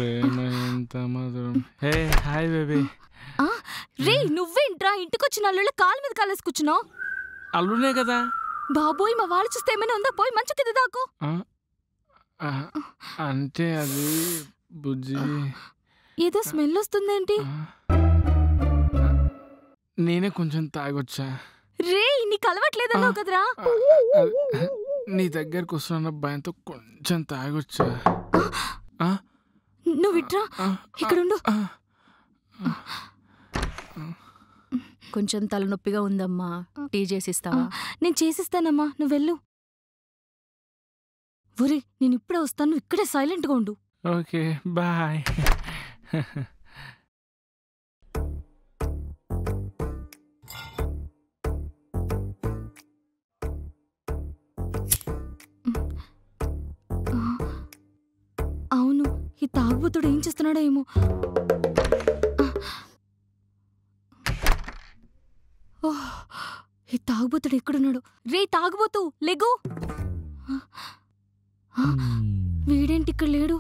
ప్రేమ ఎంత మధురం. Hey hi baby. రే నువ్వేంట్రా ఇంటికొచ్చిన అల్లుళ్ళ కాలు మీద కాలేసి కూర్చున్నావు? అల్లునే కదా. బాబోయ్ మా వాళ్ళు చూస్తే ఏమైనా ఉందా? పోయి మంచు కింద దాకు. అంటే అది బుజ్జి. ఏదో స్మెల్ వస్తుందేంటి? నేనే కొంచెం తాగొచ్చా. రే నీకు అలవాట్లేదన్నావు కదరా. నీ దగ్గరకు వస్తున్న భయంతో కొంచెం తాగొచ్చా. నువ్వు ఇట్రా, ఇక్కడుండు. కొంచెం తలనొప్పిగా ఉందమ్మా, టీ చేసిస్తావా? నేను చేసిస్తానమ్మా, నువ్వు వెళ్ళు. ఊరి నేను ఇప్పుడే వస్తాను, ఇక్కడే సైలెంట్గా ఉండు. Okay bye. అవును, ఈ తాగుబోతుడు ఏం చేస్తున్నాడో ఏమో. ఈ తాగుబోతుడు ఎక్కడున్నాడు? రే తాగుబోతు లెగు. వీడేంటి ఇక్కడ లేడు?